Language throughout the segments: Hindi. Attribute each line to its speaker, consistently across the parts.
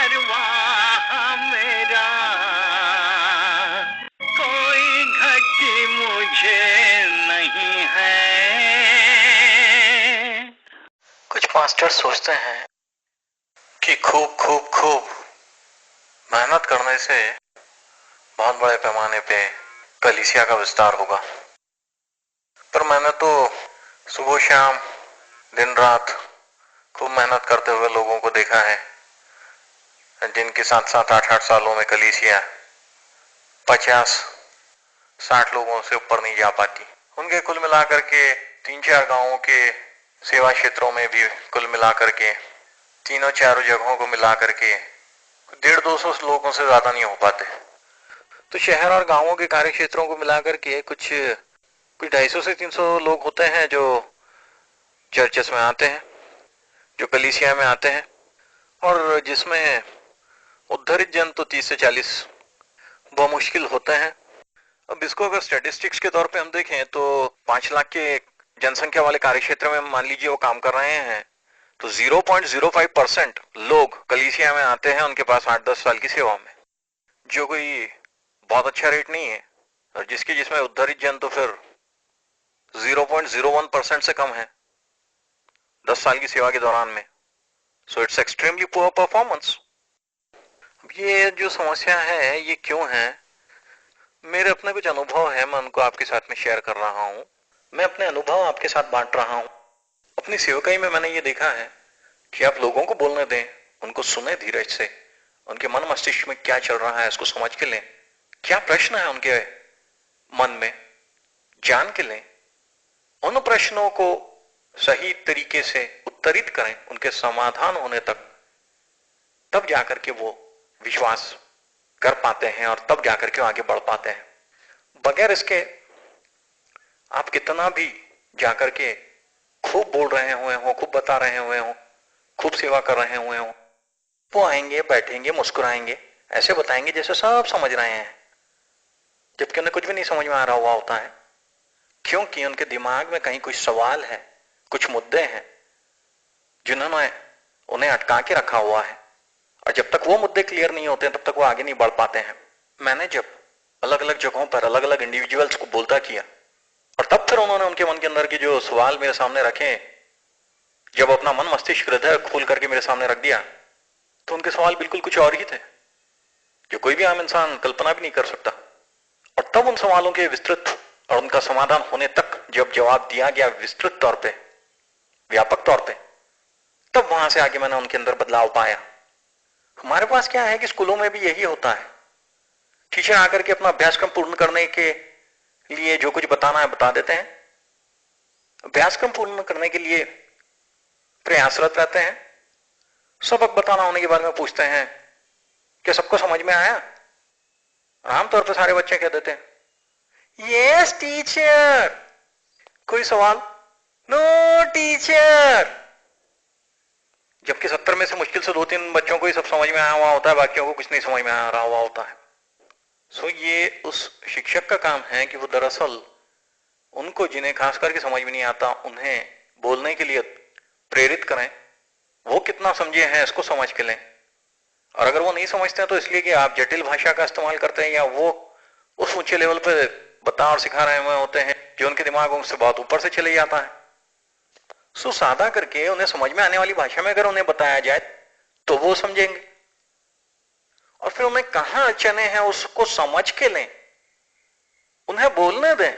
Speaker 1: परवाह मेरा, कोई घटी मुझे नहीं है।
Speaker 2: कुछ मास्टर सोचते हैं कि खूब खूब खूब मेहनत करने से बहुत बड़े पैमाने पे कलीसिया का विस्तार होगा, पर मैंने तो सुबह शाम दिन रात खूब मेहनत करते हुए लोगों को देखा है जिनके 7-7, 8-8 सालों में कलीसिया 50-60 लोगों से ऊपर नहीं जा पाती। उनके कुल मिलाकर के 3-4 गांवों के सेवा क्षेत्रों में भी कुल मिलाकर के तीनों चारों जगहों को मिलाकर के 150-200 लोगों से ज्यादा नहीं हो पाते। तो शहर और गांवों के कार्य क्षेत्रों को मिलाकर के कुछ 250 से 300 लोग होते हैं जो चर्चेस में आते हैं, जो कलीसिया में आते हैं, और जिसमें उद्धरित जन तो 30 से 40 बहुत मुश्किल होते हैं। अब इसको अगर स्टैटिस्टिक्स के तौर पे हम देखें तो 5 लाख के जनसंख्या वाले कार्य क्षेत्र में मान लीजिए वो काम कर रहे हैं, तो 0.05% लोग कलीसिया में आते हैं उनके पास 8-10 साल की सेवा में, जो कोई बहुत अच्छा रेट नहीं है। और जिसमें उद्धरित जन तो फिर 0.01% से कम है 10 साल की सेवा के दौरान में। So it's extremely poor performance. ये जो समस्या है ये क्यों है? मेरे अपने कुछ अनुभव है, मैं उनको आपके साथ में शेयर कर रहा हूँ। मैं अपने अनुभव आपके साथ बांट रहा हूँ। अपनी सेवकाई में मैंने ये देखा है कि आप लोगों को बोलने दें, उनको सुने धीरज से, उनके मन मस्तिष्क में क्या चल रहा है इसको समझ के लें, क्या प्रश्न है उनके मन में जान के लें, उन प्रश्नों को सही तरीके से उत्तरित करें उनके समाधान होने तक, तब जाकर के वो विश्वास कर पाते हैं और तब जाकर के आगे बढ़ पाते हैं। बगैर इसके आप कितना भी जाकर के खूब बोल रहे हुए हो, खूब बता रहे हुए हो, खूब सेवा कर रहे हुए हो, वो आएंगे, बैठेंगे, मुस्कुराएंगे, ऐसे बताएंगे जैसे सब समझ रहे हैं, जबकि उन्हें कुछ भी नहीं समझ में आ रहा हुआ होता है, क्योंकि उनके दिमाग में कहीं कुछ सवाल है, कुछ मुद्दे हैं जिन्होंने उन्हें अटका के रखा हुआ है, और जब तक वो मुद्दे क्लियर नहीं होते तब तक वो आगे नहीं बढ़ पाते हैं। मैंने जब अलग अलग जगहों पर अलग अलग इंडिविजुअल्स को बोलता किया और तब फिर उन्होंने उनके मन के अंदर के जो सवाल मेरे सामने रखे, जब अपना मन मस्तिष्क हृदय खोल करके मेरे सामने रख दिया, तो उनके सवाल बिल्कुल कुछ और ही थे जो कोई भी आम इंसान कल्पना भी नहीं कर सकता। और तब उन सवालों के विस्तृत और उनका समाधान होने तक जब जवाब दिया गया विस्तृत तौर पे, व्यापक तौर पे, तब वहां से आगे मैंने उनके अंदर बदलाव पाया। हमारे पास क्या है कि स्कूलों में भी यही होता है, टीचर आकर के अपना अभ्यासक्रम पूर्ण करने के लिए जो कुछ बताना है बता देते हैं, अभ्यासक्रम पूर्ण करने के लिए प्रयासरत रहते हैं, सबक बताना होने के बाद में पूछते हैं क्या सबको समझ में आया? आमतौर पर सारे बच्चे कह देते हैं यस टीचर। कोई सवाल? No teacher. जबकि 70 में से मुश्किल से 2-3 बच्चों को ही सब समझ में आया हुआ होता है, बाकियों को कुछ नहीं समझ में आ रहा हुआ होता है। सो ये उस शिक्षक का काम है कि वो दरअसल उनको जिन्हें खास करके समझ में नहीं आता उन्हें बोलने के लिए प्रेरित करें, वो कितना समझे हैं इसको समझ के लें। और अगर वो नहीं समझते हैं तो इसलिए कि आप जटिल भाषा का इस्तेमाल करते हैं या वो उस ऊंचे लेवल पे बता और सिखा रहे हुए होते हैं जो उनके दिमागों से बहुत ऊपर से चले जाता है। सो सादा करके उन्हें समझ में आने वाली भाषा में अगर उन्हें बताया जाए तो वो समझेंगे, और फिर उन्हें कहां अड़चने हैं उसको समझ के लें, उन्हें बोलने दें,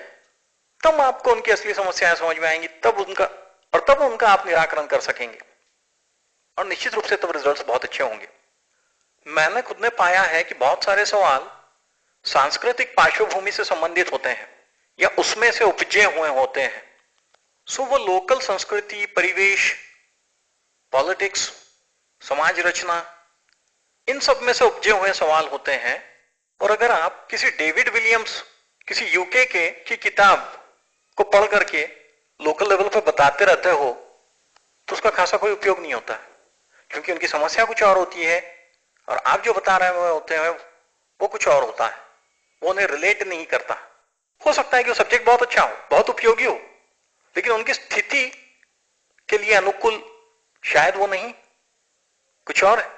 Speaker 2: तब आपको उनकी असली समस्याएं समझ में आएंगी, तब उनका आप निराकरण कर सकेंगे और निश्चित रूप से तब रिजल्ट्स बहुत अच्छे होंगे। मैंने खुद ने पाया है कि बहुत सारे सवाल सांस्कृतिक पार्श्वभूमि से संबंधित होते हैं या उसमें से उपजे हुए होते हैं। सो वो लोकल संस्कृति, परिवेश, पॉलिटिक्स, समाज रचना, इन सब में से उपजे हुए सवाल होते हैं। और अगर आप किसी डेविड विलियम्स, किसी यूके की किताब को पढ़ करके लोकल लेवल पर बताते रहते हो तो उसका खासा कोई उपयोग नहीं होता है, क्योंकि उनकी समस्या कुछ और होती है और आप जो बता रहे होते हैं वो कुछ और होता है, वो उन्हें रिलेट नहीं करता। हो सकता है कि वो सब्जेक्ट बहुत अच्छा हो, बहुत उपयोगी हो, लेकिन उनकी स्थिति के लिए अनुकूल शायद वो नहीं, कुछ और है।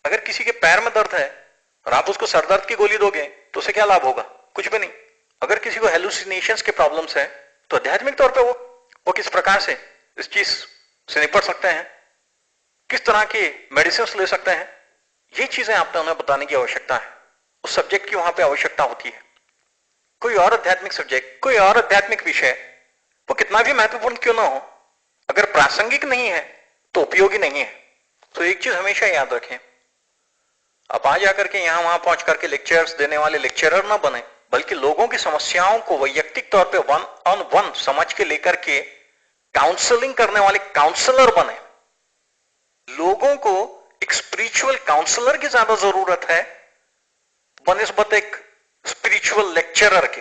Speaker 2: अगर किसी के पैर में दर्द है और आप उसको सर दर्द की गोली दोगे तो उसे क्या लाभ होगा? कुछ भी नहीं। अगर किसी को हेलुसिनेशंस के प्रॉब्लम्स है तो आध्यात्मिक तौर पे वो किस प्रकार से इस चीज से निपट सकते हैं, किस तरह की मेडिसिन ले सकते हैं, ये चीजें आपने उन्हें बताने की आवश्यकता है। उस सब्जेक्ट की वहां पे आवश्यकता होती है। कोई और आध्यात्मिक सब्जेक्ट, कोई और आध्यात्मिक विषय, वो कितना भी महत्वपूर्ण क्यों ना हो, अगर प्रासंगिक नहीं है तो उपयोगी नहीं है। तो एक चीज हमेशा याद रखें, आप आ जाकर के यहां वहां पहुंच करके लेक्चर्स देने वाले लेक्चरर ना बने, बल्कि लोगों की समस्याओं को वैयक्तिक तौर पे वन ऑन वन समझ के लेकर के काउंसलिंग करने वाले काउंसलर बने। लोगों को एक स्पिरिचुअल काउंसलर की ज्यादा जरूरत है बनिस्बत एक स्पिरिचुअल लेक्चरर के।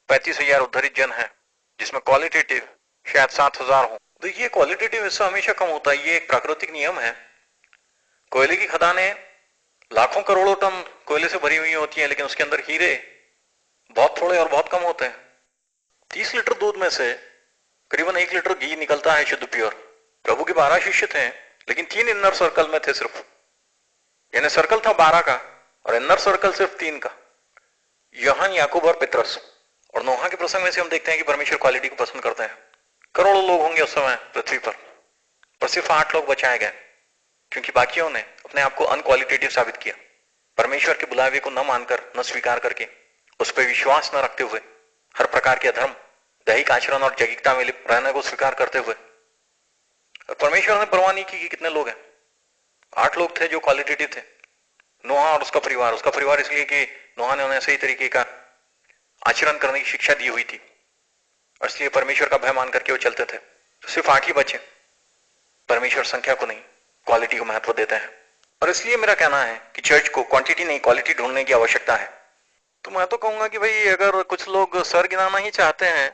Speaker 2: 35,000 उद्धरित जन है जिसमें क्वालिटेटिव शायद 7,000 हो। तो ये क्वालिटेटिव हिस्सा हमेशा कम होता है, ये एक प्राकृतिक नियम है। कोयले की खदानें लाखों करोड़ों टन कोयले से भरी हुई होती हैं, लेकिन उसके अंदर हीरे बहुत थोड़े और बहुत कम होते हैं। 30 लीटर दूध में से करीबन 1 लीटर घी निकलता है शुद्ध प्योर। प्रभु के 12 शिष्य थे, लेकिन 3 इनर सर्कल में थे सिर्फ, यानी सर्कल था 12 का और इनर सर्कल सिर्फ 3 का, यूहन्ना, याकूब और पतरस। और नोहा के प्रसंग में से हम देखते हैं कि परमेश्वर क्वालिटी को पसंद करते हैं। करोड़ों लोग होंगे उस समय पृथ्वी पर सिर्फ 8 लोग बचाए गए, क्योंकि बाकियों ने अपने आप को अनक्वालिटेटिव साबित किया। परमेश्वर के बुलावे को न मानकर, न स्वीकार करके, उस पर विश्वास न रखते हुए, हर प्रकार के अधर्म, दैहिक आचरण और जैविकता में लिप्त रहने को स्वीकार करते हुए, और परमेश्वर ने परवाह नहीं की कि कितने लोग हैं। 8 लोग थे जो क्वालिटेटिव थे, नोहा और उसका परिवार इसलिए कि नोहा ने उन्हें सही तरीके का आचरण करने की शिक्षा दी हुई थी, और इसलिए परमेश्वर का भय मान करके वो चलते थे। तो सिर्फ 8 ही बचे। परमेश्वर संख्या को नहीं, क्वालिटी को महत्व देते हैं। और इसलिए मेरा कहना है कि चर्च को क्वांटिटी नहीं, क्वालिटी ढूंढने की आवश्यकता है। तो मैं तो कहूंगा कि भाई अगर कुछ लोग सर गिनाना ही चाहते हैं,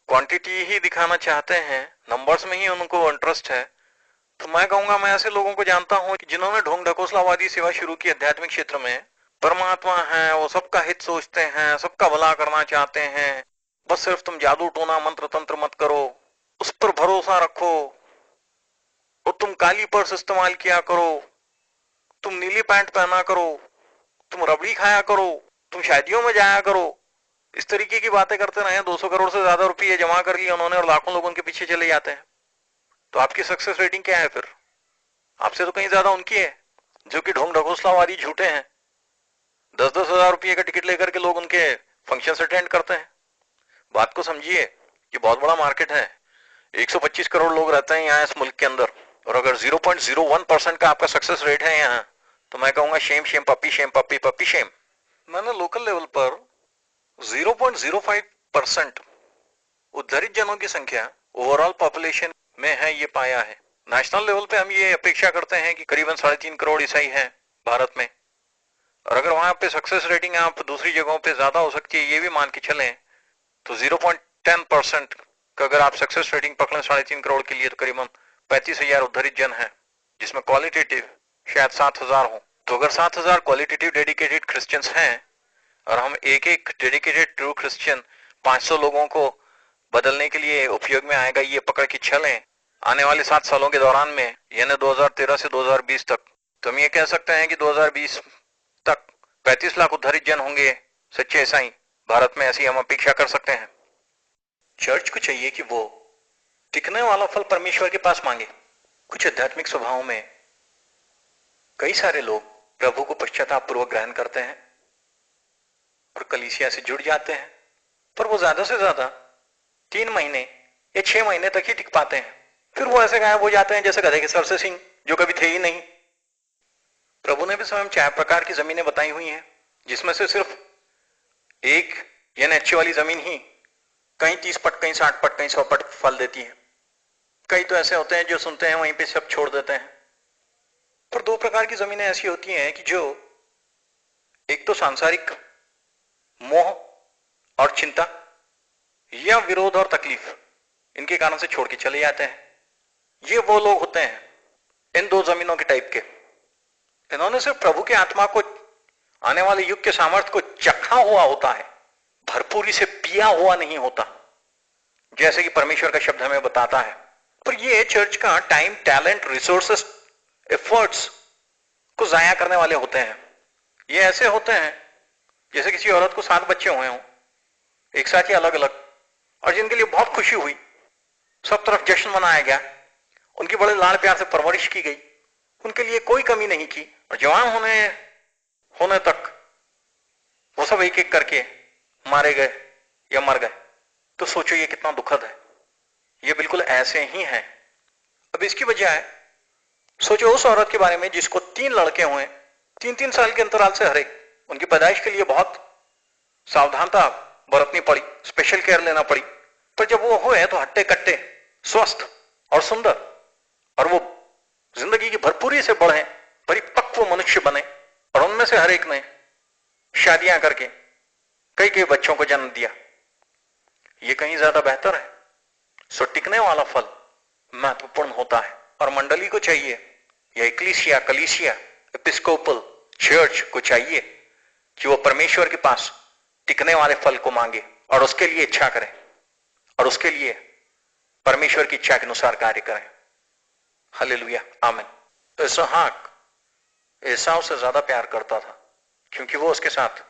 Speaker 2: क्वांटिटी ही दिखाना चाहते हैं, नंबर्स में ही उनको इंटरेस्ट है, तो मैं कहूंगा, मैं ऐसे लोगों को जानता हूं कि जिन्होंने ढोंग ढकोसलावादी सेवा शुरू की आध्यात्मिक क्षेत्र में। परमात्मा है, वो सबका हित सोचते हैं, सबका भला करना चाहते हैं, बस सिर्फ तुम जादू टोना मंत्र तंत्र मत करो, उस पर भरोसा रखो, और तुम काली पर्स इस्तेमाल किया करो, तुम नीली पैंट पहना करो, तुम रबड़ी खाया करो, तुम शादियों में जाया करो। इस तरीके की बातें करते रहे। 200 करोड़ से ज्यादा रुपये जमा कर लिए उन्होंने और लाखों लोग उनके पीछे चले जाते हैं। तो आपकी सक्सेस रेटिंग क्या है फिर? आपसे तो कहीं ज्यादा उनकी है जो कि ढोंग ढकोसलावादी झूठे हैं। 10-10 हजार रुपये का टिकट लेकर के लोग उनके फंक्शन अटेंड करते हैं। बात को समझिए, ये बहुत बड़ा मार्केट है। 125 करोड़ लोग रहते हैं यहाँ इस मुल्क के अंदर, और अगर 0.01% का आपका सक्सेस रेट है यहाँ, तो मैं कहूंगा Shem shame puppy shame puppy puppy shame. मैंने लोकल लेवल पर 0.05% उद्धरित जनों की संख्या ओवरऑल पॉपुलेशन में है, ये पाया है। नेशनल लेवल पे हम ये अपेक्षा करते हैं कि करीबन 3.5 करोड़ ईसाई हैं भारत में, और अगर वहां पे सक्सेस रेटिंग आप दूसरी जगहों पे ज्यादा हो सकती है, ये भी मान के चलें, तो 0.10% का अगर आप सक्सेस रेटिंग पकड़ें 3.5 करोड़ के लिए, तो करीबन 35,000 उद्धरित जन है, जिसमें क्वालिटेटिव शायद 7,000 हो। तो अगर 7,000 क्वालिटेटिव डेडिकेटेड क्रिश्चियंस हैं, और हम एक डेडिकेटेड ट्रू क्रिश्चियन 500 लोगों को बदलने के लिए उपयोग में आएगा, ये पकड़ के चलें आने वाले 7 सालों के दौरान में, यानी 2013 से 2020 तक, तो हम ये कह सकते हैं कि 2020 तक 35 लाख उद्धरित जन होंगे सच्चे ईसाई भारत में। ऐसी हम अपेक्षा कर सकते हैं। चर्च को चाहिए कि वो टिकने वाला फल परमेश्वर के पास मांगे। कुछ आध्यात्मिक स्वभावों में कई सारे लोग प्रभु को पश्चाताप पूर्वक ग्रहण करते हैं और कलीसिया से जुड़ जाते हैं, पर वो ज्यादा से ज्यादा 3 महीने या 6 महीने तक ही टिक पाते हैं, फिर वो ऐसे गायब हो जाते हैं जैसे गधे के सर से सिंह, जो कभी थे ही नहीं। प्रभु ने भी स्वयं 4 प्रकार की जमीनें बताई हुई हैं, जिसमें से सिर्फ एक यानी अच्छी वाली जमीन ही कहीं 30 पट, कहीं 60 पट, कहीं 100 पट फल देती है। कई तो ऐसे होते हैं जो सुनते हैं वहीं पे सब छोड़ देते हैं। पर 2 प्रकार की जमीनें ऐसी होती हैं कि जो एक तो सांसारिक मोह और चिंता या विरोध और तकलीफ, इनके कारण से छोड़ के चले जाते हैं। ये वो लोग होते हैं इन 2 जमीनों के टाइप के। इन्होंने सिर्फ प्रभु के आत्मा को, आने वाले युग के सामर्थ्य को चखा हुआ होता है, भरपूरी से पिया हुआ नहीं होता, जैसे कि परमेश्वर का शब्द हमें बताता है। पर ये चर्च का टाइम, टैलेंट, रिसोर्सेस, एफर्ट्स को जाया करने वाले होते हैं। ये ऐसे होते हैं जैसे किसी औरत को 7 बच्चे हुए हों एक साथ ही अलग अलग, और जिनके लिए बहुत खुशी हुई, सब तरफ जश्न मनाया गया, उनकी बड़े लाड़ प्यार से परवरिश की गई, उनके लिए कोई कमी नहीं की, और जवान होने तक वो सब एक एक करके मारे गए या मर गए। तो सोचो ये कितना दुखद है। ये बिल्कुल ऐसे ही है। अब इसकी वजह है, सोचो उस औरत के बारे में जिसको 3 लड़के हुए, 3-3 साल के अंतराल से हर एक, उनकी पैदाइश के लिए बहुत सावधानता बरतनी पड़ी, स्पेशल केयर लेना पड़ी, पर जब वो हुए तो हट्टे कट्टे, स्वस्थ और सुंदर, और वो जिंदगी की भरपूरी से बढ़े, परिपक्व मनुष्य बने, और उनमें से हर एक ने शादियां करके कई कई बच्चों को जन्म दिया। ये कहीं ज्यादा बेहतर है। सो टिकने वाला फल महत्वपूर्ण होता है, और मंडली को चाहिए, या इक्लीसिया, कलीसिया, एपिस्कोपल चर्च को चाहिए कि वो परमेश्वर के पास टिकने वाले फल को मांगे और उसके लिए इच्छा करें, और उसके लिए परमेश्वर की इच्छा के अनुसार कार्य करें। हालेलुया, आमीन। तो इसहाक एसाव से ज्यादा प्यार करता था, क्योंकि वो उसके साथ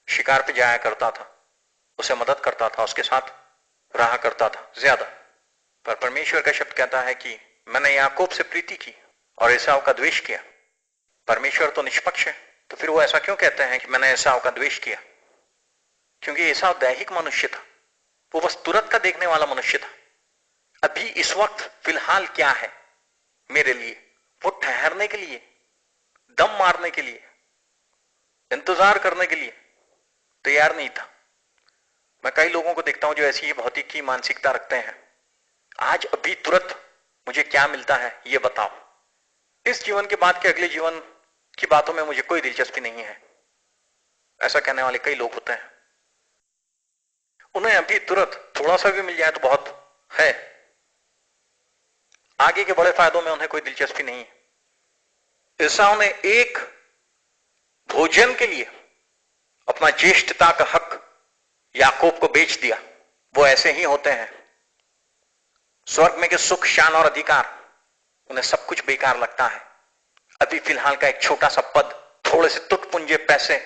Speaker 2: शिकार पे जाया करता था, उसे मदद करता था, उसके साथ रहा करता था ज्यादा। पर परमेश्वर का शब्द कहता है कि मैंने याकूब से प्रीति की और एसाव का द्वेष किया। परमेश्वर तो निष्पक्ष है, तो फिर वो ऐसा क्यों कहते हैं कि मैंने एसाव का द्वेष किया? क्योंकि एसाव दैहिक मनुष्य था, वो बस तुरंत का देखने वाला मनुष्य था। अभी इस वक्त फिलहाल क्या है मेरे लिए, वो ठहरने के लिए, दम मारने के लिए, इंतजार करने के लिए तैयार नहीं था। मैं कई लोगों को देखता हूं जो ऐसी ही भौतिक की मानसिकता रखते हैं, आज अभी तुरंत मुझे क्या मिलता है ये बताओ, इस जीवन के बाद के अगले जीवन की बातों में मुझे कोई दिलचस्पी नहीं है। ऐसा कहने वाले कई लोग होते हैं। उन्हें अभी तुरंत थोड़ा सा भी मिल जाए तो बहुत है, आगे के बड़े फायदों में उन्हें कोई दिलचस्पी नहीं है। एसाव ने एक भोजन के लिए अपना ज्येष्ठता का हक याकूब को बेच दिया। वो ऐसे ही होते हैं, स्वर्ग में के सुख, शान और अधिकार उन्हें सब कुछ बेकार लगता है। अभी फिलहाल का एक छोटा सा पद, थोड़े से तुटपुंजे पैसे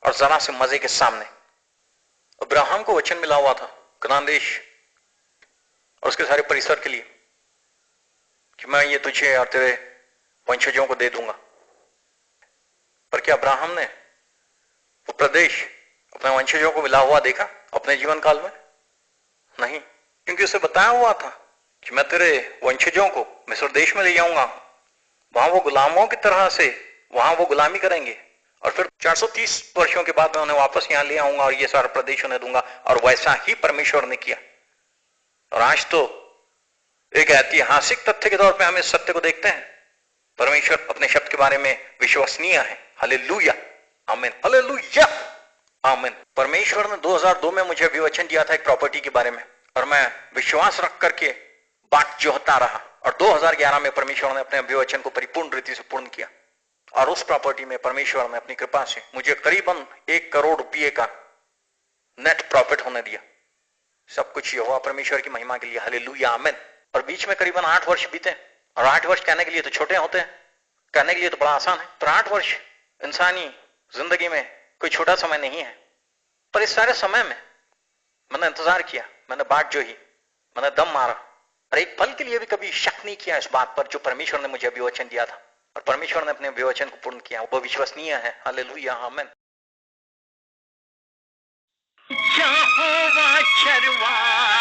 Speaker 2: और जरा से मजे के सामने। अब्राहम को वचन मिला हुआ था कनान देश और उसके सारे परिसर के लिए कि मैं ये तुझे और तेरे वंशजों को दे दूंगा। पर क्या अब्राहम ने वो प्रदेश अपने वंशजों को मिला हुआ देखा अपने जीवन काल में? नहीं, क्योंकि उसे बताया हुआ था कि मैं तेरे वंशजों को मिस्र देश में ले जाऊंगा, वहां वो गुलामों की तरह से वहां वो गुलामी करेंगे, और फिर 430 वर्षों के बाद मैं उन्हें वापस यहां ले आऊंगा और ये सारा प्रदेश उन्हें दूंगा। और वैसा ही परमेश्वर ने किया। और आज तो एक ऐतिहासिक तथ्य के तौर पे हम इस सत्य को देखते हैं, परमेश्वर अपने शब्द के बारे में विश्वसनीय है। हालेलुया, आमीन, हालेलुया, आमीन। परमेश्वर ने 2002 में मुझे विवचन दिया था एक प्रॉपर्टी के बारे में, और मैं विश्वास रख करके बाट जोहता रहा, और 2011 में परमेश्वर ने अपने विवचन को परिपूर्ण रीति से पूर्ण किया, और उस प्रॉपर्टी में परमेश्वर ने अपनी कृपा से मुझे करीबन 1 करोड़ रुपये का नेट प्रॉफिट होने दिया। सब कुछ यहोवा परमेश्वर की महिमा के लिए। हालेलुया, आमीन। और बीच में करीबन 8 वर्ष बीते, और 8 वर्ष कहने के लिए तो छोटे होते हैं, कहने के लिए तो बड़ा आसान है, पर 8 वर्ष इंसानी जिंदगी में कोई छोटा समय नहीं है। पर इस सारे समय में मैंने इंतजार किया, मैंने बाट जोही, मैंने दम मारा, और एक पल के लिए भी कभी शक नहीं किया इस बात पर जो परमेश्वर ने मुझे विवचन दिया था, और परमेश्वर ने अपने विवचन को पूर्ण किया। वो विश्वसनीय है। हालेलुया, आमीन।
Speaker 1: यहोवा चरवाहा